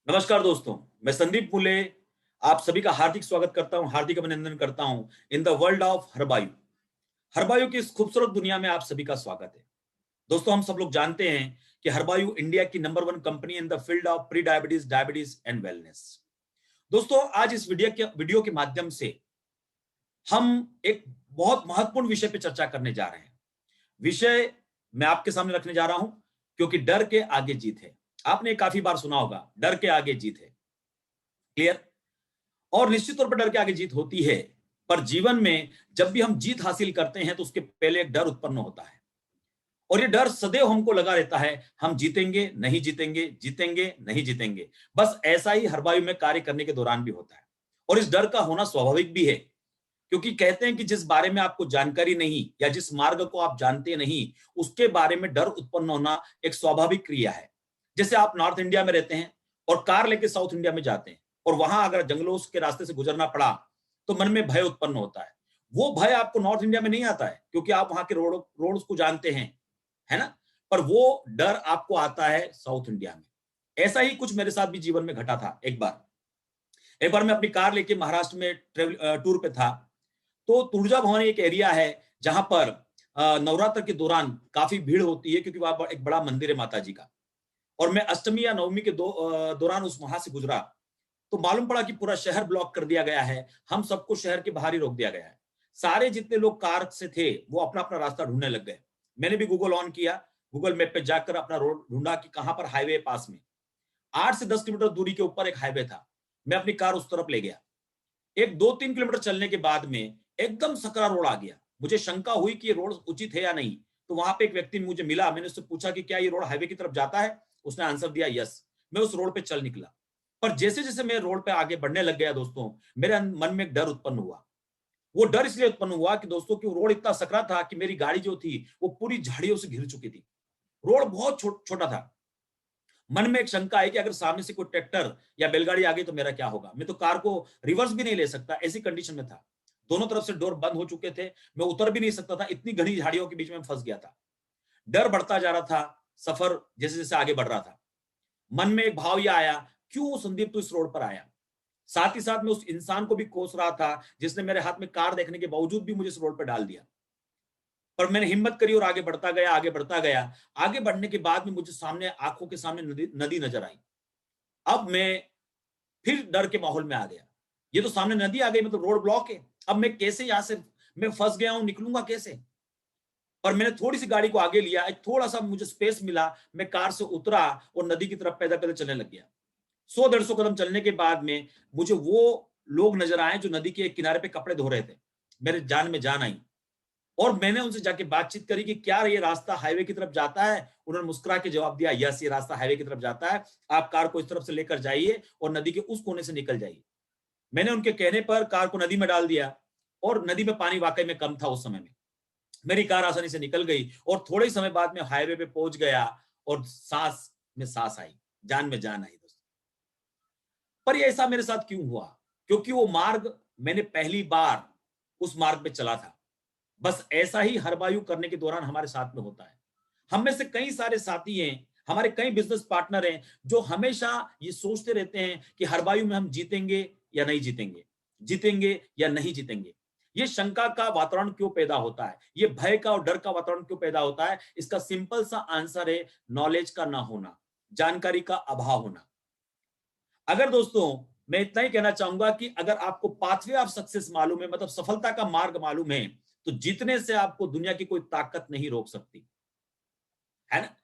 नमस्कार दोस्तों, मैं संदीप पुले आप सभी का हार्दिक स्वागत करता हूं, हार्दिक अभिनंदन करता हूं इन द वर्ल्ड ऑफ हरबायु। हरबायु की इस खूबसूरत दुनिया में आप सभी का स्वागत है। दोस्तों, हम सब लोग जानते हैं कि हरबायु इंडिया की number 1 company in the field of pre diabetes, diabetes and wellness. दोस्तों, आज इस वीडियो के माध्यम से हम एक बहुत महत्वपूर्ण विषय पे चर्चा करने जा रहे हैं। विषय मैं आपके सामने रखने जा रहा हूं क्योंकि डर के आगे जीत है। आपने काफी बार सुना होगा, डर के आगे जीत है। क्लियर? और निश्चित तौर पर डर के आगे जीत होती है, पर जीवन में जब भी हम जीत हासिल करते हैं तो उसके पहले एक डर उत्पन्न होता है और ये डर सदैव हमको लगा रहता है, हम जीतेंगे नहीं जीतेंगे, जीतेंगे नहीं जीतेंगे। बस ऐसा ही हरबायु में कार्य करने के दौरान भी होता है और इस डर का होना स्वाभाविक भी है, क्योंकि कहते हैं कि जिस बारे में आपको जानकारी नहीं या जिस मार्ग को आप जानते नहीं, उसके बारे में डर उत्पन्न होना एक स्वाभाविक क्रिया है। जैसे आप नॉर्थ इंडिया में रहते हैं और कार लेके साउथ इंडिया में जाते हैं और वहां अगर जंगलों के रास्ते से गुजरना पड़ा तो मन में भय उत्पन्न होता है। वो भय आपको नॉर्थ इंडिया में नहीं आता है क्योंकि आप वहां के रोड को जानते हैं, है ना? पर वो डर आपको आता है साउथ इंडिया में। ऐसा ही कुछ मेरे साथ भी जीवन में घटा था। एक बार मैं अपनी कार लेके महाराष्ट्र में टूर पे था। तो तुळजा भवानी एक एरिया है जहां पर नवरात्र के दौरान काफी भीड़ होती है, क्योंकि वहां एक बड़ा मंदिर है माता जी का। और मैं अष्टमी या नवमी के दौरान उस वहां से गुजरा तो मालूम पड़ा कि पूरा शहर ब्लॉक कर दिया गया है। हम सबको शहर के बाहर ही रोक दिया गया है। सारे जितने लोग कार से थे वो अपना अपना रास्ता ढूंढने लग गए। मैंने भी गूगल ऑन किया, गूगल मैप पे जाकर अपना रोड ढूंढा कि कहां पर हाईवे पास में। 8 से 10 किलोमीटर दूरी के ऊपर एक हाईवे था। मैं अपनी कार उस तरफ ले गया। एक 2-3 किलोमीटर चलने के बाद में एकदम सकरा रोड आ गया। मुझे शंका हुई कि ये रोड उचित है या नहीं। तो वहां पे एक व्यक्ति मुझे मिला। मैंने उससे पूछा कि क्या ये रोड हाईवे की तरफ जाता है? उसने आंसर दिया, यस। मैं उस रोड पे चल निकला। पर जैसे जैसे मैं रोड पे आगे बढ़ने लग गया दोस्तों, मेरे मन में एक डर उत्पन्न हुआ। वो डर इसलिए उत्पन्न हुआ कि दोस्तों कि वो रोड इतना सकरा था कि मेरी गाड़ी जो थी वो पूरी झाड़ियों से घिर चुकी थी। रोड बहुत छोटा था। मन में एक शंका है कि अगर सामने से कोई ट्रैक्टर या बैलगाड़ी आ गई तो मेरा क्या होगा? मैं तो कार को रिवर्स भी नहीं ले सकता, ऐसी कंडीशन में था। दोनों तरफ से डोर बंद हो चुके थे। मैं उतर भी नहीं सकता था, इतनी घनी झाड़ियों के बीच में फंस गया था। डर बढ़ता जा रहा था, सफर जैसे जैसे आगे बढ़ रहा था। मन में एक भाव यह आया, क्यों संदीप तू इस रोड पर आया? साथ ही साथ में उस इंसान को भी कोस रहा था जिसने मेरे हाथ में कार देखने के बावजूद भी मुझे इस रोड पर डाल दिया। पर मैंने हिम्मत करी और आगे बढ़ता गया, आगे बढ़ता गया। आगे बढ़ने के बाद में मुझे सामने, आंखों के सामने नदी नजर आई। अब मैं फिर डर के माहौल में आ गया। ये तो सामने नदी आ गई, मतलब रोड ब्लॉक है। अब मैं कैसे यहां से, मैं फंस गया हूं, निकलूंगा कैसे? पर मैंने थोड़ी सी गाड़ी को आगे लिया, एक थोड़ा सा मुझे स्पेस मिला, मैं कार से उतरा और नदी की तरफ पैदल पैदल चलने लग गया। 100-150 कदम चलने के बाद में मुझे वो लोग नजर आए जो नदी के किनारे पे कपड़े धो रहे थे। मेरे जान में जान आई और मैंने उनसे जाके बातचीत करी कि क्या ये रास्ता हाईवे की तरफ जाता है? उन्होंने मुस्कुरा के जवाब दिया, यस, ये रास्ता हाईवे की तरफ जाता है। आप कार को इस तरफ से लेकर जाइए और नदी के उस कोने से निकल जाइए। मैंने उनके कहने पर कार को नदी में डाल दिया और नदी में पानी वाकई में कम था उस समय में। मेरी कार आसानी से निकल गई और थोड़े ही समय बाद में हाईवे पे पहुंच गया और सांस में सांस आई, जान में जान आई दोस्तों। पर ये ऐसा मेरे साथ क्यों हुआ? क्योंकि वो मार्ग मैंने पहली बार उस मार्ग पे चला था। बस ऐसा ही हरबायु करने के दौरान हमारे साथ में होता है। हम में से कई सारे साथी हैं, हमारे कई बिजनेस पार्टनर हैं जो हमेशा ये सोचते रहते हैं कि हरबायु में हम जीतेंगे या नहीं जीतेंगे, जीतेंगे या नहीं जीतेंगे। ये शंका का वातावरण क्यों पैदा होता है? ये भय का और डर का वातावरण क्यों पैदा होता है? इसका सिंपल सा आंसर है नॉलेज का ना होना, जानकारी का अभाव होना। अगर दोस्तों, मैं इतना ही कहना चाहूंगा कि अगर आपको पाथवे ऑफ सक्सेस मालूम है, मतलब सफलता का मार्ग मालूम है, तो जीतने से आपको दुनिया की कोई ताकत नहीं रोक सकती, है ना?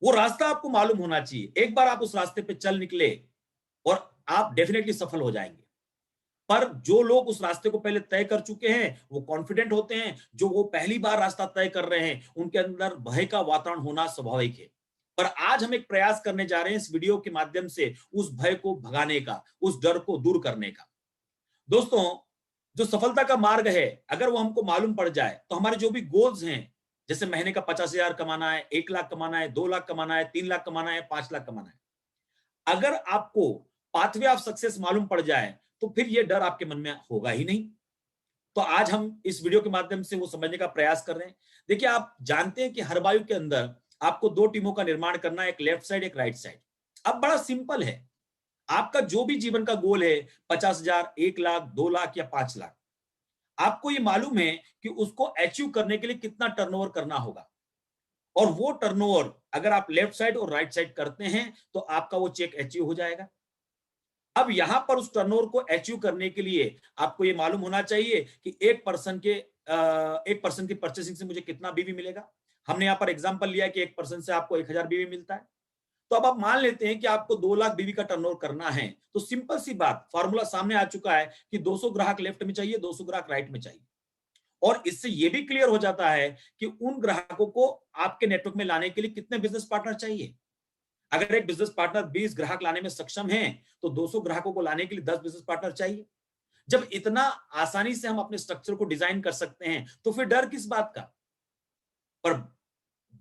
वो रास्ता आपको मालूम होना चाहिए। एक बार आप उस रास्ते पे चल निकले और आप डेफिनेटली सफल हो जाएंगे। पर जो लोग उस रास्ते को पहले तय कर चुके हैं वो कॉन्फिडेंट होते हैं। जो वो पहली बार रास्ता तय कर रहे हैं उनके अंदर भय का वातावरण होना स्वाभाविक है। पर आज हम एक प्रयास करने जा रहे हैं इस वीडियो के माध्यम से उस भय को भगाने का, उस डर को दूर करने का। दोस्तों, जो सफलता का मार्ग है, अगर वो हमको मालूम पड़ जाए तो हमारे जो भी गोल्स हैं, जैसे महीने का 50,000 कमाना है, 1 लाख कमाना है, 2 लाख कमाना है, 3 लाख कमाना है, 5 लाख कमाना है, अगर आपको पाथवे ऑफ सक्सेस मालूम पड़ जाए तो फिर ये डर आपके मन में होगा ही नहीं। तो आज हम इस वीडियो के माध्यम से वो समझने का प्रयास कर रहे हैं। देखिए, आप जानते हैं कि हरबायु के अंदर आपको 2 टीमों का निर्माण करना है, एक लेफ्ट साइड, एक राइट साइड। अब बड़ा सिंपल है। आपका जो भी जीवन का गोल है, 50,000, 1 लाख, 2 लाख या 5 लाख, आपको ये मालूम है कि उसको अचीव करने के लिए कितना टर्नओवर करना होगा, और वो टर्नओवर अगर आप लेफ्ट साइड और राइट साइड करते हैं तो आपका वो चेक अचीव हो जाएगा। अब यहां पर उस टर्नओवर को अचीव करने के लिए आपको ये मालूम होना चाहिए कि एक पर्सन की परचेसिंग से मुझे कितना बीवी मिलेगा। हमने यहां पर एग्जांपल लिया कि एक पर्सन से आपको 1,000 बीवी मिलता है। तो अब आप मान लेते हैं कि आपको 2 लाख बीवी का टर्नओवर करना है, तो सिंपल सी बात, फॉर्मूला सामने आ चुका है कि 200 ग्राहक लेफ्ट में चाहिए, 200 ग्राहक राइट में चाहिए। और इससे यह भी क्लियर हो जाता है कि उन ग्राहकों को आपके नेटवर्क में लाने के लिए कितने बिजनेस पार्टनर चाहिए। अगर एक बिजनेस पार्टनर 20 ग्राहक लाने में सक्षम है, तो 200 ग्राहकों को लाने के लिए 10 बिजनेस पार्टनर चाहिए। जब इतना आसानी से हम अपने स्ट्रक्चर को डिजाइन कर सकते हैं, तो फिर डर किस बात का। पर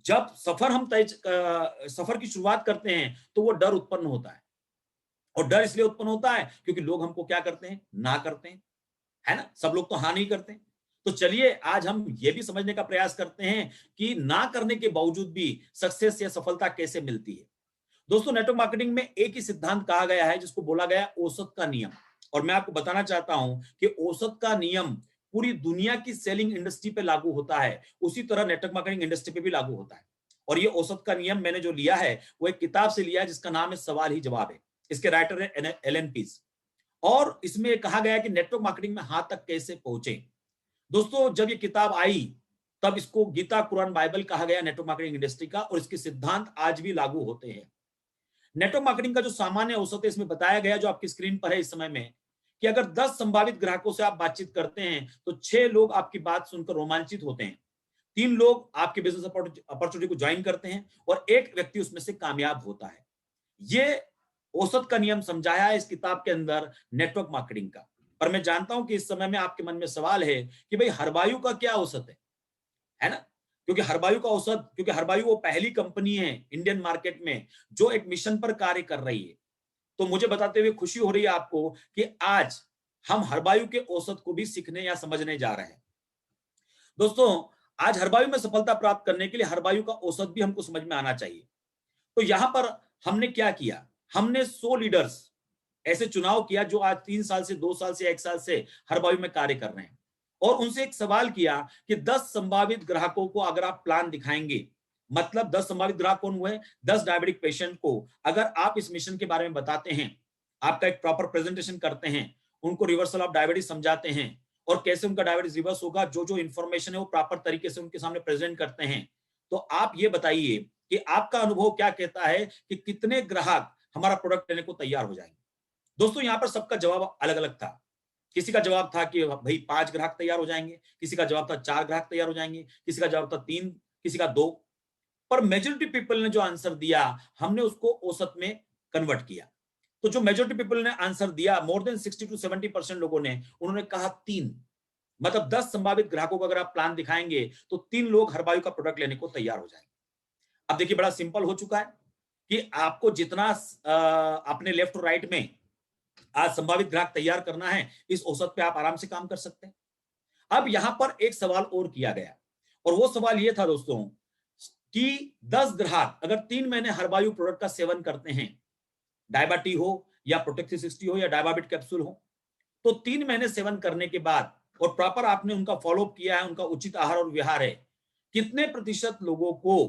जब सफर की शुरुआत करते हैं, तो वो डर उत्पन्न होता है, और डर इसलिए उत्पन्न होता है क्योंकि लोग हमको क्या करते हैं, ना करते हैं, है ना। सब लोग तो हाँ नहीं करते। तो चलिए आज हम ये भी समझने का प्रयास करते हैं कि ना करने के बावजूद भी सक्सेस या सफलता कैसे मिलती है। दोस्तों, नेटवर्क मार्केटिंग में एक ही सिद्धांत कहा गया है जिसको बोला गया औसत का नियम। और मैं आपको बताना चाहता हूं कि औसत का नियम पूरी दुनिया की सेलिंग इंडस्ट्री पे लागू होता है, उसी तरह नेटवर्क मार्केटिंग इंडस्ट्री पे भी लागू होता है। और ये औसत का नियम मैंने जो लिया है वो एक किताब से लिया है जिसका नाम है सवाल ही जवाब है। इसके राइटर है एलन पीस। और इसमें कहा गया है कि नेटवर्क मार्केटिंग में हाथ तक कैसे पहुंचे। दोस्तों, जब ये किताब आई तब इसको गीता, कुरान, बाइबल कहा गया नेटवर्क मार्केटिंग इंडस्ट्री का, और इसके सिद्धांत आज भी लागू होते हैं। नेटवर्क मार्केटिंग का जो सामान्य औसत है इसमें बताया गया, जो आपकी स्क्रीन पर है इस समय में, कि अगर 10 संभावित ग्राहकों से आप बातचीत करते हैं तो 6 लोग आपकी बात सुनकर रोमांचित होते हैं, 3 लोग आपके बिजनेस अपॉर्चुनिटी को ज्वाइन करते हैं, और एक व्यक्ति उसमें से कामयाब होता है। ये औसत का नियम समझाया है इस किताब के अंदर नेटवर्क मार्केटिंग का। पर मैं जानता हूं कि इस समय में आपके मन में सवाल है कि भाई हरबायू का क्या औसत है ना। क्योंकि हरबायू वो पहली कंपनी है इंडियन मार्केट में जो एक मिशन पर कार्य कर रही है। तो मुझे बताते हुए खुशी हो रही है आपको कि आज हम हरबायू के औसत को भी सीखने या समझने जा रहे हैं। दोस्तों, आज हरबायू में सफलता प्राप्त करने के लिए हरबायू का औसत भी हमको समझ में आना चाहिए। तो यहां पर हमने क्या किया, हमने 100 लीडर्स ऐसे चुनाव किया जो आज 3 साल से, 2 साल से, 1 साल से हरबायू में कार्य कर रहे हैं, और उनसे एक सवाल किया कि 10 संभावित ग्राहकों को अगर आप प्लान दिखाएंगे, मतलब 10 संभावित ग्राहक कौन हुए, 10 डायबिटिक पेशेंट को अगर आप इस मिशन के बारे में बताते हैं, आपका एक प्रॉपर प्रेजेंटेशन करते हैं, उनको रिवर्सल ऑफ डायबिटीज समझाते हैं और कैसे उनका डायबिटीज रिवर्स होगा, जो जो इंफॉर्मेशन है वो प्रॉपर तरीके से उनके सामने प्रेजेंट करते हैं, तो आप ये बताइए कि आपका अनुभव क्या कहता है कि कितने ग्राहक हमारा प्रोडक्ट लेने को तैयार हो जाएंगे। दोस्तों, यहां पर सबका जवाब अलग अलग था। किसी का जवाब था कि भाई 5 ग्राहक तैयार हो जाएंगे, किसी का जवाब था 4 ग्राहक तैयार हो जाएंगे, किसी का जवाब था 3, किसी का 2। पर मेजोरिटी पीपल ने जो आंसर दिया, हमने उसको औसत में कन्वर्ट किया। तो जो मेजोरिटी पीपल ने आंसर दिया, मोर देन 60 to 70% लोगों ने, उन्होंने कहा 3। मतलब 10 संभावित ग्राहकों को अगर आप प्लान दिखाएंगे तो 3 लोग हरबायू का प्रोडक्ट लेने को तैयार हो जाएंगे। अब देखिए, बड़ा सिंपल हो चुका है कि आपको जितना अपने लेफ्ट और राइट में आज संभावित ग्राहक तैयार करना है, इस औसत पे आप आराम से काम कर सकते हैं। अब यहां पर एक सवाल और किया गया, और वो सवाल ये था दोस्तों कि 10 ग्राहक अगर 3 महीने हरबायू प्रोडक्ट का सेवन करते हैं, डायबिटी हो या प्रोटेक्ट 360 हो या डायबाबिट कैप्सूल हो, तो 3 महीने सेवन करने के बाद और प्रॉपर आपने उनका फॉलोअप किया है, उनका उचित आहार और विहार है, कितने प्रतिशत लोगों को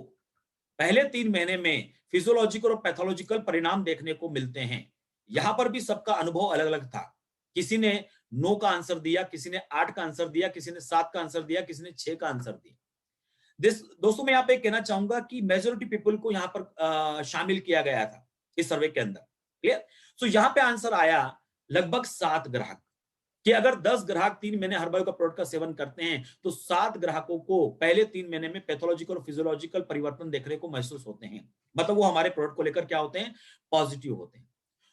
पहले 3 महीने में फिजियोलॉजिकल और पैथोलॉजिकल परिणाम देखने को मिलते हैं। यहां पर भी सबका अनुभव अलग अलग था। किसी ने 9 का आंसर दिया, किसी ने 8 का आंसर दिया, किसी ने 7 का आंसर दिया, किसी ने 6 का आंसर दिया। दोस्तों, मैं यहाँ पे कहना चाहूंगा कि मेजोरिटी पीपल को यहाँ पर शामिल किया गया था इस सर्वे के अंदर। क्लियर। सो यहाँ पे आंसर आया लगभग 7 ग्राहक, कि अगर 10 ग्राहक 3 महीने हरबायू का प्रोडक्ट का सेवन करते हैं तो 7 ग्राहकों को पहले 3 महीने में पैथोलॉजिकल और फिजियोलॉजिकल परिवर्तन देखने को महसूस होते हैं। मतलब वो हमारे प्रोडक्ट को लेकर क्या होते हैं, पॉजिटिव होते हैं।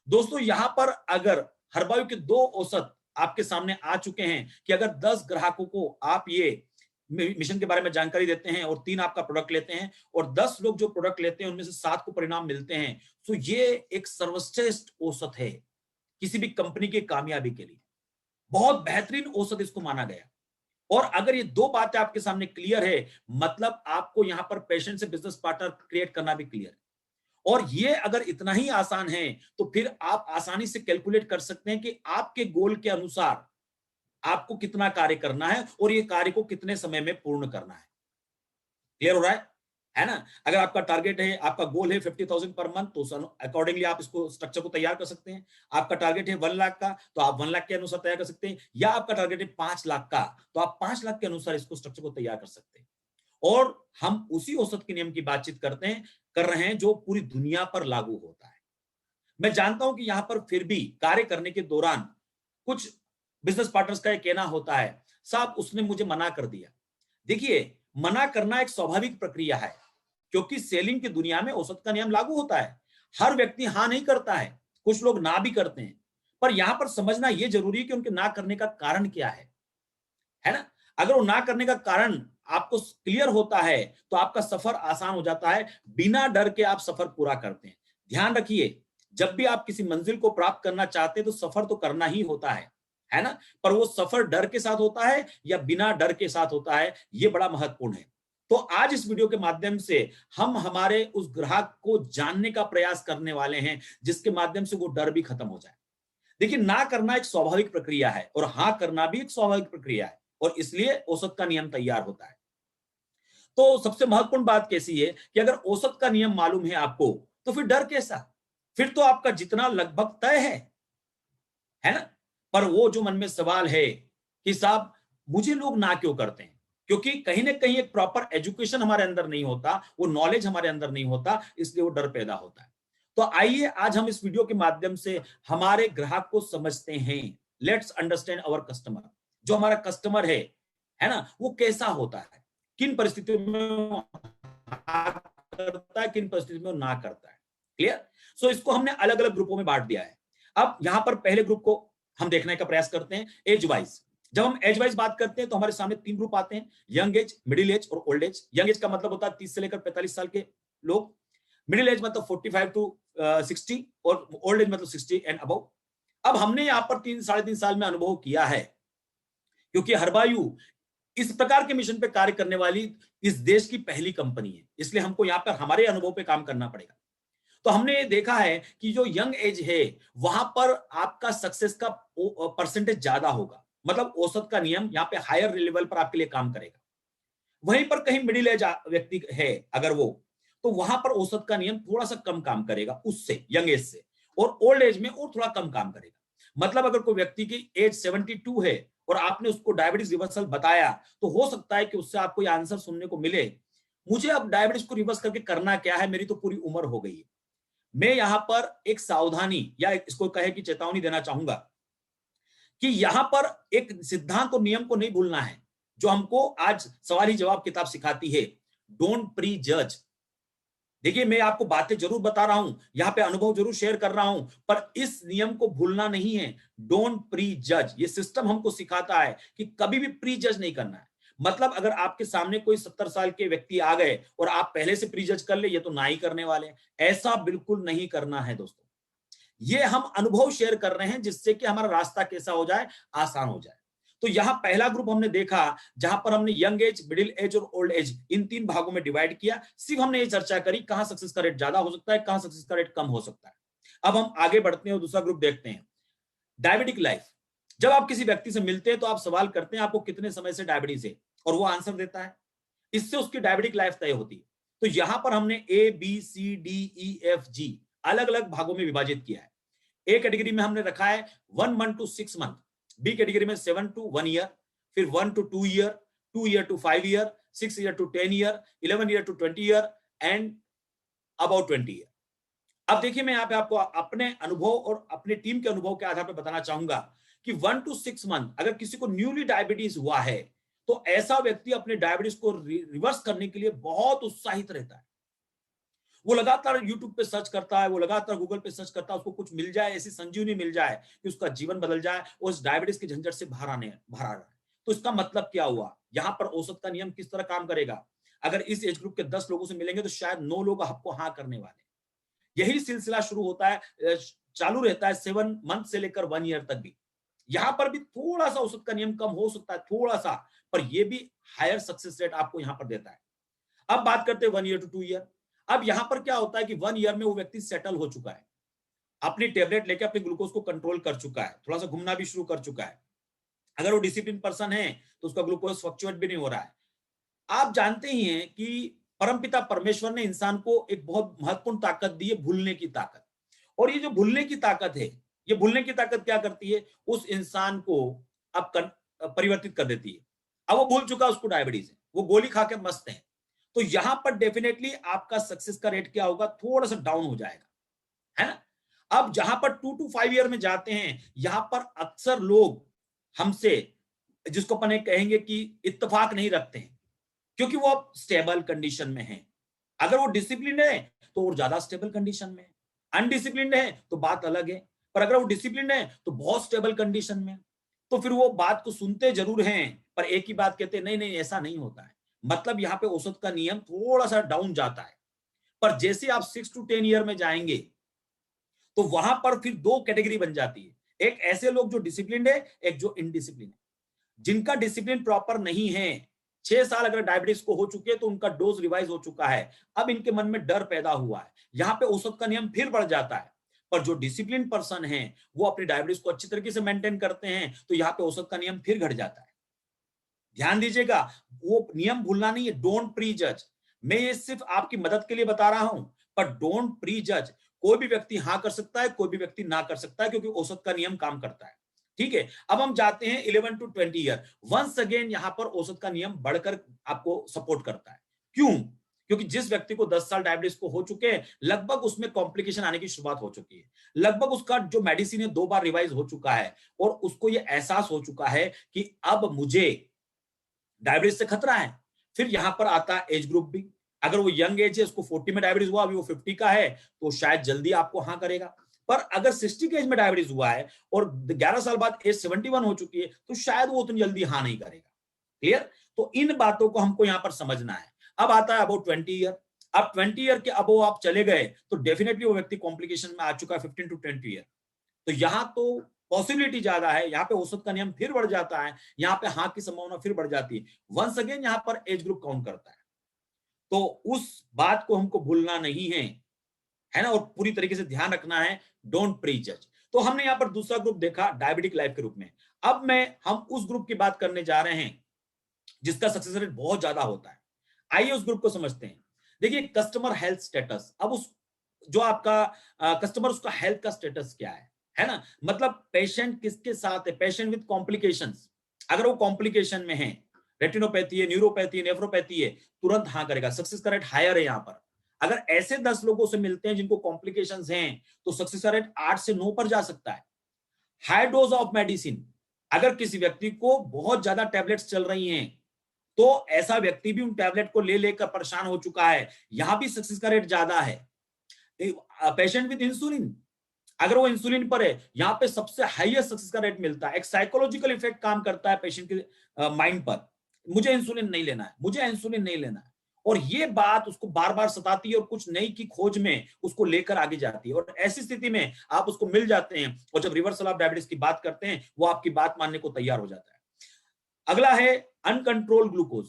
दोस्तों, यहां पर अगर हरबायू के 2 औसत आपके सामने आ चुके हैं कि अगर 10 ग्राहकों को आप ये मिशन के बारे में जानकारी देते हैं और 3 आपका प्रोडक्ट लेते हैं, और 10 लोग जो प्रोडक्ट लेते हैं उनमें से 7 को परिणाम मिलते हैं, तो ये एक सर्वश्रेष्ठ औसत है किसी भी कंपनी की कामयाबी के लिए। बहुत बेहतरीन औसत इसको माना गया। और अगर ये 2 बातें आपके सामने क्लियर है, मतलब आपको यहां पर पेशेंट से बिजनेस पार्टनर क्रिएट करना भी क्लियर है। और ये अगर इतना ही आसान है तो फिर आप आसानी से कैलकुलेट कर सकते हैं कि आपके गोल के अनुसार आपको कितना कार्य करना है और ये कार्य को कितने समय में पूर्ण करना है। क्लियर हो रहा है ना? अगर आपका टारगेट है, आपका गोल है 50,000 पर मंथ, तो अकॉर्डिंगली आप इसको स्ट्रक्चर को तैयार कर सकते हैं। आपका टारगेट है 1 लाख का, तो आप 1 लाख के अनुसार तैयार कर सकते हैं, या आपका टारगेट है 5 लाख का, तो आप 5 लाख के अनुसार इसको स्ट्रक्चर को तैयार कर सकते हैं। और हम उसी औसत के नियम की बातचीत कर रहे हैं जो पूरी दुनिया पर लागू होता है। मैं जानता हूं कि यहां पर फिर भी कार्य करने के दौरान कुछ बिजनेस पार्टनर्स का ये कहना होता है, साहब उसने मुझे मना कर दिया। देखिए, मना करना एक स्वाभाविक प्रक्रिया है, क्योंकि सेलिंग की दुनिया में औसत का नियम लागू होता है। हर व्यक्ति हां नहीं करता है, कुछ लोग ना भी करते हैं, पर यहां पर समझना यह जरूरी है कि उनके ना करने का कारण क्या है ना? अगर वो ना करने का कारण आपको क्लियर होता है तो आपका सफर आसान हो जाता है, बिना डर के आप सफर पूरा करते हैं। ध्यान रखिए, जब भी आप किसी मंजिल को प्राप्त करना चाहते हैं तो सफर तो करना ही होता है ना? पर वो सफर डर के साथ होता है या बिना डर के साथ होता है, ये बड़ा महत्वपूर्ण है। तो आज इस वीडियो के माध्यम से हम हमारे उस ग्राहक को जानने का प्रयास करने वाले हैं, जिसके माध्यम से वो डर भी खत्म हो जाए। देखिए, ना करना एक स्वाभाविक प्रक्रिया है और हां करना भी एक स्वाभाविक प्रक्रिया है, और इसलिए औसत का नियम तैयार होता है। तो सबसे महत्वपूर्ण बात कैसी है कि अगर औसत का नियम मालूम है आपको, तो फिर डर कैसा? फिर तो आपका जितना लगभग तय है ना? पर वो जो मन में सवाल है कि साहब मुझे लोग ना क्यों करते हैं, क्योंकि कहीं ना कहीं एक प्रॉपर एजुकेशन हमारे अंदर नहीं होता, वो नॉलेज हमारे अंदर नहीं होता, इसलिए वो डर पैदा होता है। तो आइए आज हम इस वीडियो के माध्यम से हमारे ग्राहक को समझते हैं। Let's understand our customer. जो हमारा कस्टमर है ना, वो कैसा होता है, किन परिस्थितियों में वो हाँ करता है, किन परिस्थितियों में वो ना करता है। क्लियर? सो इसको हमने अलग अलग ग्रुपों में बांट दिया है। अब यहां पर पहले ग्रुप को हम देखने का प्रयास करते हैं, एज वाइज। जब हम एज वाइज बात करते हैं तो हमारे सामने 3 ग्रुप आते हैं, यंग एज, मिडिल एज और ओल्ड एज। यंग एज का मतलब होता है 30 से लेकर 45 साल के लोग, मिडिल एज मतलब 45 टू 60, और ओल्ड एज मतलब 60 एंड अबव। अब हमने यहां पर 3-3.5 साल में अनुभव किया है, क्योंकि हरबायू इस प्रकार के मिशन पे कार्य करने वाली इस देश की पहली कंपनी है, इसलिए हमको यहां पर हमारे अनुभव पे काम करना पड़ेगा। तो हमने ये देखा है कि जो यंग एज है वहां पर आपका सक्सेस का परसेंटेज ज्यादा होगा, मतलब औसत का नियम यहां पे हायर लेवल पर आपके लिए काम करेगा। वहीं पर कहीं मिडिल एज व्यक्ति है अगर वो, तो वहां पर औसत का नियम थोड़ा सा कम काम करेगा उससे, यंग एज से, और ओल्ड एज में और थोड़ा कम काम करेगा। मतलब अगर कोई व्यक्ति की एज 72 है और आपने उसको डायबिटीज रिवर्सल बताया, तो हो सकता है कि उससे आपको ये आंसर सुनने को मिले, मुझे अब डायबिटीज को रिवर्स करके करना क्या है, मेरी तो पूरी उम्र हो गई है। मैं यहां पर एक सावधानी या इसको कहे कि चेतावनी देना चाहूंगा कि यहां पर एक सिद्धांत और नियम को नहीं भूलना है, जो हमको आज सवाल ही जवाब किताब सिखाती है। डोंट प्री जज। देखिए, मैं आपको बातें जरूर बता रहा हूं, यहां पे अनुभव जरूर शेयर कर रहा हूं, पर इस नियम को भूलना नहीं है। डोंट प्री जज। ये सिस्टम हमको सिखाता है कि कभी भी प्री जज नहीं करना है। मतलब अगर आपके सामने कोई 70 साल के व्यक्ति आ गए और आप पहले से प्री जज कर ले, ये तो ना ही करने वाले, ऐसा बिल्कुल नहीं करना है दोस्तों। ये हम अनुभव शेयर कर रहे हैं जिससे कि हमारा रास्ता कैसा हो जाए, आसान हो जाए। तो यहां पहला ग्रुप हमने देखा, जहां पर हमने यंग एज, मिडिल एज और ओल्ड एज इन 3 भागों में डिवाइड किया। सिर्फ हमने ये चर्चा करी कहां सक्सेस का रेट ज्यादा हो सकता है, कहां सक्सेस का रेट कम हो सकता है। अब हम आगे बढ़ते हैं और दूसरा ग्रुप देखते हैं, डायबिटिक लाइफ। जब आप किसी व्यक्ति से मिलते हैं तो आप सवाल करते हैं आपको कितने समय से डायबिटीज है, और वो आंसर देता है, इससे उसकी डायबिटिक लाइफ तय होती है। तो यहां पर हमने ABCDEFG अलग अलग भागों में विभाजित किया है। ए कैटेगरी में हमने रखा है 1 month to 6 month, B category में 7 टू 1 ईयर, फिर 1 to 2 year, 2 year to 5 year, 6 year to 10 year, 11 year to 20 year and about 20 year. अब देखिए, मैं यहाँ पे आपको अपने अनुभव और अपने टीम के अनुभव के आधार पर बताना चाहूंगा कि 1 टू 6 मंथ अगर किसी को न्यूली डायबिटीज हुआ है, तो ऐसा व्यक्ति अपने डायबिटीज को रिवर्स करने के लिए बहुत उत्साहित रहता है। वो लगातार यूट्यूब पे सर्च करता है, वो लगातार गूगल पे सर्च करता है, उसको कुछ मिल जाए, ऐसी संजीवनी मिल जाए कि उसका जीवन बदल जाए और उस डायबिटीज के झंझट से बाहर आ रहा है। तो इसका मतलब क्या हुआ, यहां पर औसत का नियम किस तरह काम करेगा। अगर इस एज ग्रुप के 10 लोगों से मिलेंगे तो शायद 9 लोग आपको हाँ करने वाले। यही सिलसिला शुरू होता है, चालू रहता है 7 मंथ से लेकर 1 ईयर तक भी। यहां पर भी थोड़ा सा औसत का नियम कम हो सकता है, थोड़ा सा, पर यह भी हायर सक्सेस रेट आपको यहां पर देता है। अब बात करते हैं 1 ईयर टू 2 ईयर। अब यहां पर क्या होता है कि 1 ईयर में वो व्यक्ति सेटल हो चुका है, अपनी टेबलेट लेके अपने ग्लूकोज को कंट्रोल कर चुका है, थोड़ा सा घूमना भी शुरू कर चुका है। अगर वो डिसिप्लिन पर्सन है तो उसका ग्लूकोज फ्लक्चुएट भी नहीं हो रहा है। आप जानते ही हैं कि परमपिता परमेश्वर ने इंसान को एक बहुत महत्वपूर्ण ताकत दी है, भूलने की ताकत। और ये जो भूलने की ताकत है, ये भूलने की ताकत क्या करती है, उस इंसान को अब परिवर्तित कर देती है। अब वो भूल चुका, उसको डायबिटीज है, वो गोली खा के मस्त है। तो यहां पर डेफिनेटली आपका सक्सेस का रेट क्या होगा, थोड़ा सा डाउन हो जाएगा, है ना। अब जहां पर 2 to 5 ईयर में जाते हैं, यहां पर अक्सर लोग हमसे, जिसको अपन कहेंगे कि इत्तेफाक नहीं रखते हैं, क्योंकि वो अब स्टेबल कंडीशन में है। अगर वो डिसिप्लिन है तो वो ज्यादा स्टेबल कंडीशन में है, अनडिसिप्लिन है तो बात अलग है। पर अगर वो डिसिप्लिन है तो बहुत स्टेबल कंडीशन में, तो फिर वो बात को सुनते जरूर हैं, पर एक ही बात कहते हैं, नहीं नहीं ऐसा नहीं होता है। मतलब यहाँ पे औसत का नियम थोड़ा सा डाउन जाता है। पर जैसे आप 6 to 10 ईयर में जाएंगे तो वहां पर फिर दो कैटेगरी बन जाती है। एक ऐसे लोग जो डिसिप्लिन है, एक जो इनडिसिप्लिन है। जिनका डिसिप्लिन प्रॉपर नहीं है, 6 साल अगर डायबिटीज को हो चुके हैं तो उनका डोज रिवाइज हो चुका है, अब इनके मन में डर पैदा हुआ है, यहां पे औसत का नियम फिर बढ़ जाता है। पर जो डिसिप्लिन पर्सन है वो अपनी डायबिटीज को अच्छी तरीके से मेंटेन करते हैं, तो यहाँ पे औसत का नियम फिर घट जाता है। ध्यान दीजिएगा, वो नियम भूलना नहीं है, डोंट प्री जज। मैं ये सिर्फ आपकी मदद के लिए बता रहा हूं, पर डोंट प्री जज। कोई भी व्यक्ति हाँ कर सकता है, कोई भी व्यक्ति ना कर सकता है, क्योंकि औसत का नियम काम करता है। ठीक है, अब हम जाते हैं 11 to 20 ईयर। वंस अगेन यहां पर औसत का नियम बढ़कर आपको सपोर्ट करता है। क्यों? क्योंकि जिस व्यक्ति को 10 साल डायबिटीज को हो चुके हैं, लगभग उसमें कॉम्प्लिकेशन आने की शुरुआत हो चुकी है, लगभग उसका जो मेडिसिन है 2 बार रिवाइज हो चुका है, और उसको यह एहसास हो चुका है कि अब मुझे डायबिटीज से खतरा है। फिर यहां पर आता है एज ग्रुप भी। अगर वो यंग एज है, उसको 40 में डायबिटीज हुआ, अभी वो 50 का है, तो शायद जल्दी आपको हाँ करेगा। पर अगर 60 के एज में डायबिटीज हुआ है और 11 साल बाद एज 71 हो चुकी है, तो शायद वो उतनी जल्दी हाँ नहीं करेगा। क्लियर? तो इन बातों को हमको यहां पर समझना है। अब आता है अबाउट 20 ईयर। अब 20 ईयर के अब आप चले गए तो डेफिनेटली वो व्यक्ति कॉम्प्लिकेशन में आ चुका है, 15 to 20 ईयर। तो यहां तो पॉसिबिलिटी ज्यादा है, यहाँ पे औसत का नियम फिर बढ़ जाता है, यहाँ पे हाँ की संभावना फिर बढ़ जाती है। वंस अगेन यहाँ पर एज ग्रुप काउंट करता है। तो उस बात को हमको भूलना नहीं है ना, और पूरी तरीके से ध्यान रखना है, डोंट प्री जज। तो हमने यहाँ पर दूसरा ग्रुप देखा डायबिटिक लाइफ के रूप में। अब हम उस ग्रुप की बात करने जा रहे हैं जिसका सक्सेस रेट बहुत ज्यादा होता है। आइए उस ग्रुप को समझते हैं। देखिए, कस्टमर हेल्थ स्टेटस। अब उस जो आपका कस्टमर, उसका हेल्थ का स्टेटस क्या है ना। मतलब पेशेंट किसके साथ है, पेशेंट विद कॉम्प्लिकेशंस। अगर वो कॉम्प्लिकेशन में है, रेटिनोपैथी है, न्यूरोपैथी है, नेफ्रोपैथी है, तुरंत हाँ करेगा, सक्सेस का रेट हायर है यहाँ पर। अगर ऐसे 10 लोगों से मिलते हैं जिनको कॉम्प्लिकेशंस हैं, तो सक्सेस का रेट 8 से 9 पर जा सकता है। High dose of medicine. अगर किसी व्यक्ति को बहुत ज्यादा टैबलेट्स चल रही हैं, तो ऐसा व्यक्ति भी उन टैबलेट को ले लेकर परेशान हो चुका है, यहां भी सक्सेस का रेट ज्यादा है। पेशेंट विद इंसुलिन, अगर वो इंसुलिन पर है, यहां पे सबसे हाईएस्ट सक्सेस का रेट मिलता है। एक साइकोलॉजिकल इफेक्ट काम करता है पेशेंट के माइंड पर, मुझे इंसुलिन नहीं लेना है, मुझे इंसुलिन नहीं लेना है। और ये बात उसको बार बार सताती है और कुछ नई की खोज में उसको लेकर आगे जाती है, और ऐसी स्थिति में आप उसको मिल जाते हैं, और जब रिवर्सल ऑफ डायबिटीज की बात करते हैं, वो आपकी बात मानने को तैयार हो जाता है। अगला है अनकंट्रोल ग्लूकोज।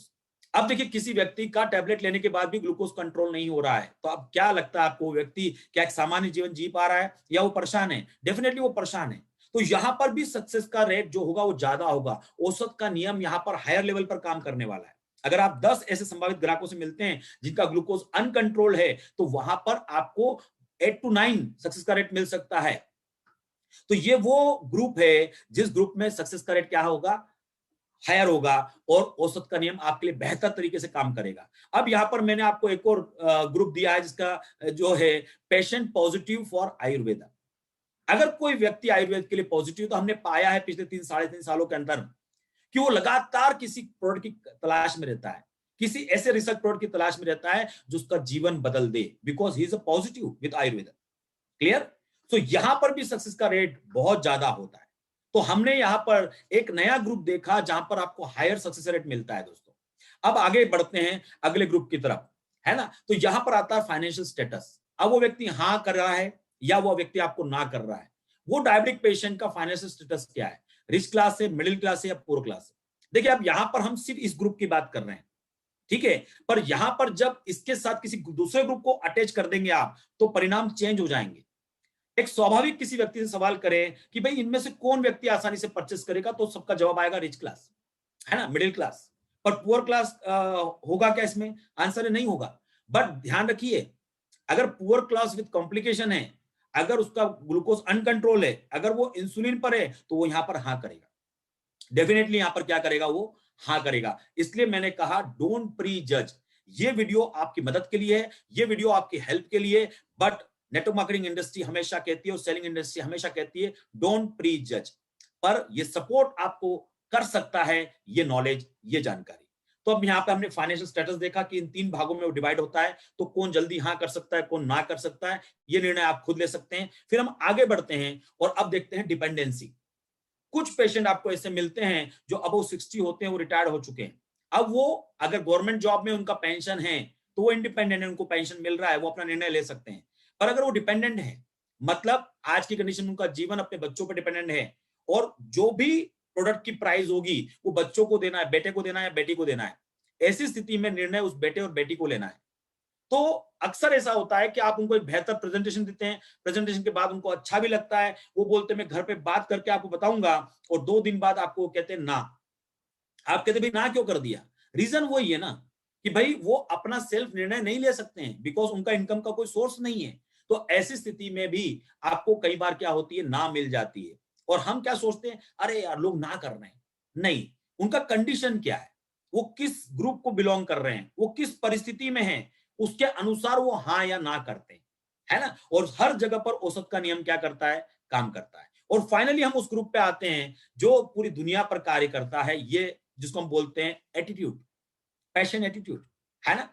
अब देखिए, किसी व्यक्ति का टैबलेट लेने के बाद भी ग्लूकोज कंट्रोल नहीं हो रहा है, तो अब क्या लगता है आपको, व्यक्ति क्या एक सामान्य जीवन जी पा रहा है या वो परेशान है? डेफिनेटली वो परेशान है। तो यहां पर भी सक्सेस का रेट जो होगा वो ज्यादा होगा। औसत का नियम यहां पर हायर लेवल पर काम करने वाला है। अगर आप 10 ऐसे संभावित ग्राहकों से मिलते हैं जिनका ग्लूकोज अनकंट्रोल है, तो वहां पर आपको 8 to 9 सक्सेस का रेट मिल सकता है। तो ये वो ग्रुप है जिस ग्रुप में सक्सेस का रेट क्या होगा, हायर होगा, और औसत का नियम आपके लिए बेहतर तरीके से काम करेगा। अब यहां पर मैंने आपको एक और ग्रुप दिया है जिसका जो है पेशेंट पॉजिटिव फॉर आयुर्वेदा। अगर कोई व्यक्ति आयुर्वेद के लिए पॉजिटिव, तो हमने पाया है पिछले 3 साढ़े 3 सालों के अंदर कि वो लगातार किसी प्रोडक्ट की तलाश में रहता है, किसी ऐसे रिसर्च प्रोडक्ट की तलाश में रहता है जो उसका जीवन बदल दे, because he is a positive with Ayurveda. Clear? तो यहां पर भी सक्सेस का रेट बहुत ज्यादा होता है। तो हमने यहां पर एक नया ग्रुप देखा जहां पर आपको हायर सक्सेस रेट मिलता है दोस्तों। अब आगे बढ़ते हैं अगले ग्रुप की तरफ, है ना। तो यहां पर आता है फाइनेंशियल स्टेटस। अब वो व्यक्ति हाँ कर रहा है या वो व्यक्ति आपको ना कर रहा है। वो डायबिटिक पेशेंट का फाइनेंशियल स्टेटस क्या है, रिच क्लास है, मिडिल क्लास है या पुअर क्लास है। देखिए, अब यहां पर हम सिर्फ इस ग्रुप की बात कर रहे हैं। ठीक है। पर यहां पर जब इसके साथ किसी दूसरे ग्रुप को अटैच कर देंगे आप, तो परिणाम चेंज हो जाएंगे। एक स्वाभाविक किसी व्यक्ति से सवाल करें कि भाई इनमें से कौन व्यक्ति आसानी से परचेस करेगा, तो सबका जवाब आएगा रिच क्लास, है ना, मिडिल क्लास। पर पुअर क्लास होगा क्या इसमें? आंसर है नहीं होगा। बट ध्यान रखिए, अगर पुअर क्लास विद कॉम्प्लिकेशन है, अगर उसका ग्लूकोज अनकंट्रोल है, अगर वो इंसुलिन पर है, तो वो यहां पर हाँ करेगा, डेफिनेटली यहां पर क्या करेगा, वो हाँ करेगा। इसलिए मैंने कहा डोंट प्री जज। ये वीडियो आपकी मदद के लिए है, ये वीडियो आपकी हेल्प के लिए। बट नेटवर्क मार्केटिंग इंडस्ट्री हमेशा कहती है और सेलिंग इंडस्ट्री हमेशा कहती है डोंट प्री जज। पर ये सपोर्ट आपको कर सकता है ये नॉलेज, ये जानकारी। तो अब यहाँ पे हमने फाइनेंशियल स्टेटस देखा कि इन 3 भागों में वो डिवाइड होता है, तो कौन जल्दी हाँ कर सकता है, कौन ना कर सकता है, ये निर्णय आप खुद ले सकते हैं। फिर हम आगे बढ़ते हैं और अब देखते हैं डिपेंडेंसी। कुछ पेशेंट आपको ऐसे मिलते हैं जो अबव 60 होते हैं, वो रिटायर्ड हो चुके हैं। अब वो अगर गवर्नमेंट जॉब में उनका पेंशन है, तो वो इंडिपेंडेंट है, उनको पेंशन मिल रहा है, वो अपना निर्णय ले सकते हैं। पर अगर वो डिपेंडेंट है, मतलब आज की कंडीशन में उनका जीवन अपने बच्चों पर डिपेंडेंट है, और जो भी प्रोडक्ट की प्राइस होगी वो बच्चों को देना है, बेटे को देना है या बेटी को देना है, ऐसी स्थिति में निर्णय उस बेटे और बेटी को लेना है। तो अक्सर ऐसा होता है कि आप उनको एक बेहतर प्रेजेंटेशन देते हैं, प्रेजेंटेशन के बाद उनको अच्छा भी लगता है, वो बोलते हैं मैं घर पे बात करके आपको बताऊंगा, और 2 दिन बाद आपको कहते हैं ना। आप कहते भाई ना क्यों कर दिया? रीजन वही है ना कि भाई वो अपना सेल्फ निर्णय नहीं ले सकते हैं, बिकॉज उनका इनकम का कोई सोर्स नहीं है। तो ऐसी स्थिति में भी आपको कई बार क्या होती है, ना मिल जाती है। और हम क्या सोचते हैं, अरे यार लोग ना कर रहे हैं। नहीं, उनका कंडीशन क्या है, वो किस ग्रुप को बिलोंग कर रहे हैं, वो किस परिस्थिति में है, उसके अनुसार वो हाँ या ना करते हैं, है ना। और हर जगह पर औसत का नियम क्या करता है, काम करता है। और फाइनली हम उस ग्रुप पे आते हैं जो पूरी दुनिया पर कार्य करता है, ये जिसको हम बोलते हैं एटीट्यूड, पैशन एटीट्यूड, है ना।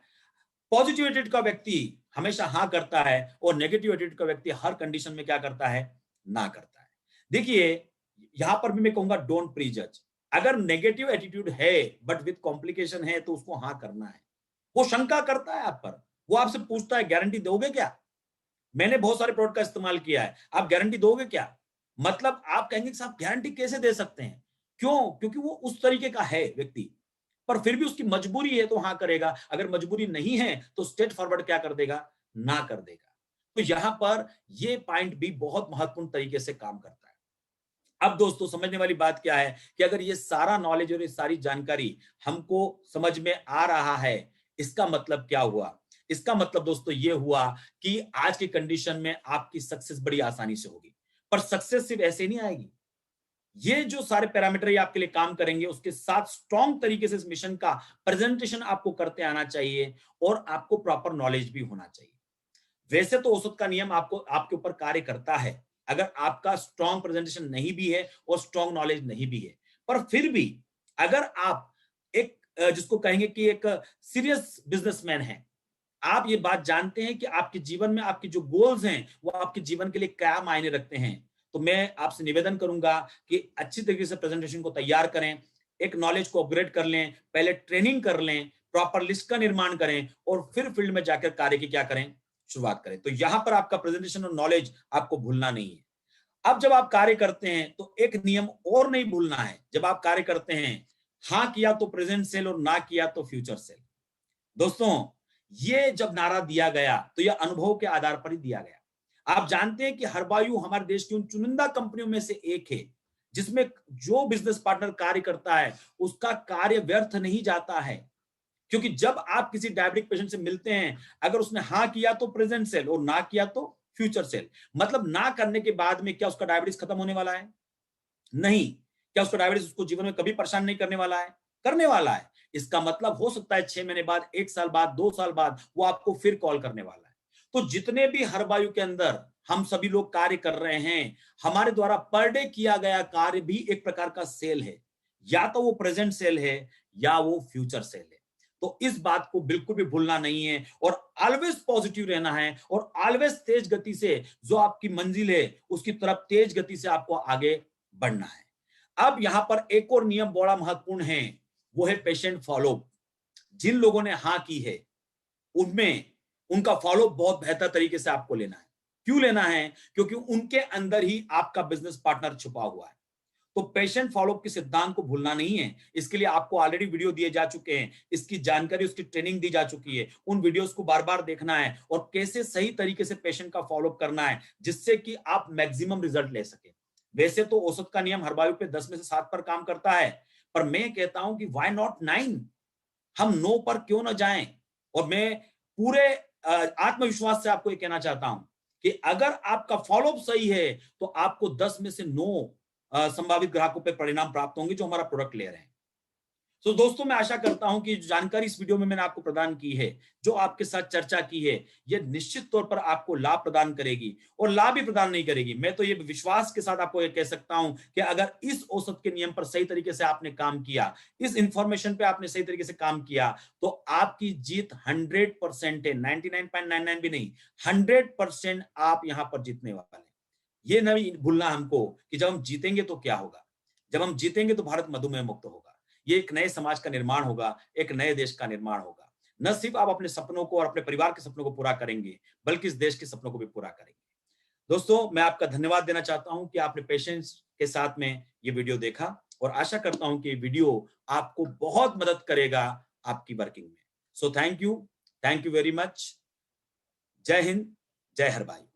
पॉजिटिव एटीट्यूड का व्यक्ति हमेशा हाँ करता है, और नेगेटिव एटीट्यूड का व्यक्ति हर कंडीशन में क्या करता है, ना करता है। देखिए, यहां पर भी मैं कहूंगा डोंट प्री जज। अगर नेगेटिव एटीट्यूड है बट विद कॉम्प्लिकेशन है, तो उसको हाँ करना है। वो शंका करता है आप पर, वो आपसे पूछता है गारंटी दोगे क्या? मैंने बहुत सारे प्रोडक्ट का इस्तेमाल किया है, आप गारंटी दोगे क्या? मतलब आप कहेंगे कि साहब गारंटी कैसे दे सकते हैं? क्यों? क्योंकि वो उस तरीके का है व्यक्ति। पर फिर भी उसकी मजबूरी है तो हाँ करेगा, अगर मजबूरी नहीं है तो स्ट्रेट फॉरवर्ड क्या कर देगा, ना कर देगा। तो यहां पर ये पॉइंट भी बहुत महत्वपूर्ण तरीके से काम करता है। अब दोस्तों समझने वाली बात क्या है कि अगर ये सारा नॉलेज और ये सारी जानकारी हमको समझ में आ रहा है, इसका मतलब क्या हुआ? इसका मतलब दोस्तों ये हुआ कि आज की कंडीशन में आपकी सक्सेस बड़ी आसानी से होगी। पर सक्सेस सिर्फ ऐसे नहीं आएगी, ये जो सारे पैरामीटर ये आपके लिए काम करेंगे, उसके साथ स्ट्रॉन्ग तरीके से इस मिशन का प्रेजेंटेशन आपको करते आना चाहिए, और आपको प्रॉपर नॉलेज भी होना चाहिए। वैसे तो औसत का नियम आपको आपके ऊपर कार्य करता है, अगर आपका स्ट्रॉन्ग प्रेजेंटेशन नहीं भी है और स्ट्रॉन्ग नॉलेज नहीं भी है। पर फिर भी अगर आप एक जिसको कहेंगे कि एक सीरियस बिजनेसमैन है, आप ये बात जानते हैं कि आपके जीवन में आपके जो गोल्स हैं वो आपके जीवन के लिए क्या मायने रखते हैं, तो मैं आपसे निवेदन करूंगा कि अच्छी तरीके से प्रेजेंटेशन को तैयार करें, एक नॉलेज को अपग्रेड कर लें, पहले ट्रेनिंग कर लें, प्रॉपर लिस्ट का निर्माण करें, और फिर फील्ड में जाकर कार्य की क्या करें, शुरुआत करें। तो यहां पर आपका प्रेजेंटेशन और नॉलेज आपको भूलना नहीं है। अब जब आप कार्य करते हैं तो एक नियम और नहीं भूलना है, जब आप कार्य करते हैं, हाँ किया तो प्रेजेंट सेल और ना किया तो फ्यूचर सेल। दोस्तों, ये जब नारा दिया गया तो यह अनुभव के आधार पर ही दिया गया। आप जानते हैं कि हरबायू हमारे देश की उन चुनिंदा कंपनियों में से एक है जिसमें जो बिजनेस पार्टनर कार्य करता है उसका कार्य व्यर्थ नहीं जाता है। क्योंकि जब आप किसी डायबिटिक पेशेंट से मिलते हैं, अगर उसने हाँ किया तो प्रेजेंट सेल और ना किया तो फ्यूचर सेल। मतलब ना करने के बाद में क्या उसका डायबिटीज खत्म होने वाला है? नहीं। क्या उसका डायबिटीज उसको जीवन में कभी परेशान नहीं करने वाला है? करने वाला है। इसका मतलब हो सकता है 6 महीने बाद, 1 साल बाद, 2 साल बाद वो आपको फिर कॉल करने वाला है। तो जितने भी हरबायु के अंदर हम सभी लोग कार्य कर रहे हैं, हमारे द्वारा पर डे किया गया कार्य भी एक प्रकार का सेल है, या तो वो प्रेजेंट सेल है या वो फ्यूचर सेल है। तो इस बात को बिल्कुल भी भूलना नहीं है, और ऑलवेज पॉजिटिव रहना है, और ऑलवेज तेज गति से जो आपकी मंजिल है उसकी तरफ तेज गति से आपको आगे बढ़ना है। अब यहां पर एक और नियम बड़ा महत्वपूर्ण है, वो है पेशेंट फॉलो। जिन लोगों ने हाँ की है उनमें उनका फॉलो बहुत बेहतर तरीके से आपको लेना है। क्यों लेना है? क्योंकि उनके अंदर ही आपका बिजनेस पार्टनर छुपा हुआ है। तो पेशेंट फॉलोअप के सिद्धांत को भूलना नहीं है। इसके लिए आपको ऑलरेडी वीडियो दिए जा चुके हैं, इसकी जानकारी, उसकी ट्रेनिंग दी जा चुकी है। उन वीडियोस को बार बार देखना है और कैसे सही तरीके से पेशेंट का फॉलोअप करना है, जिससे कि आप मैक्सिमम रिजल्ट ले सके। वैसे तो औसत का नियम हर वायु पे 10 में से 7 पर काम करता है, पर मैं कहता हूं कि व्हाई नॉट 9? हम 9 पर क्यों ना जाएं? और मैं पूरे आत्मविश्वास से आपको ये कहना चाहता हूं कि अगर आपका फॉलोअप सही है तो आपको 10 में से 9 संभावित ग्राहकों पे परिणाम प्राप्त होंगे जो हमारा प्रोडक्ट ले रहे हैं। तो दोस्तों, मैं आशा करता हूं कि जो जानकारी इस वीडियो में मैंने आपको प्रदान की है, जो आपके साथ चर्चा की है, यह निश्चित तौर पर आपको लाभ प्रदान करेगी और लाभ ही प्रदान नहीं करेगी। मैं तो ये विश्वास के साथ आपको ये कह सकता हूं कि अगर इस औसत के नियम पर सही तरीके से आपने काम किया, इस इंफॉर्मेशन पे आपने सही तरीके से काम किया, तो आपकी जीत 100% है। 99.99 भी नहीं, 100% आप यहां पर जीतने वाले हैं। ये नहीं भूलना हमको कि जब हम जीतेंगे तो क्या होगा। जब हम जीतेंगे तो भारत मधुमेह मुक्त होगा। ये एक नए समाज का निर्माण होगा, एक नए देश का निर्माण होगा। न सिर्फ आप अपने सपनों को और अपने परिवार के सपनों को पूरा करेंगे, बल्कि इस देश के सपनों को भी पूरा करेंगे। दोस्तों, मैं आपका धन्यवाद देना चाहता हूं कि आपने पेशेंस के साथ में ये वीडियो देखा और आशा करता हूं कि ये वीडियो आपको बहुत मदद करेगा आपकी वर्किंग में। So thank you very much. जय हिंद, जय हर भाई।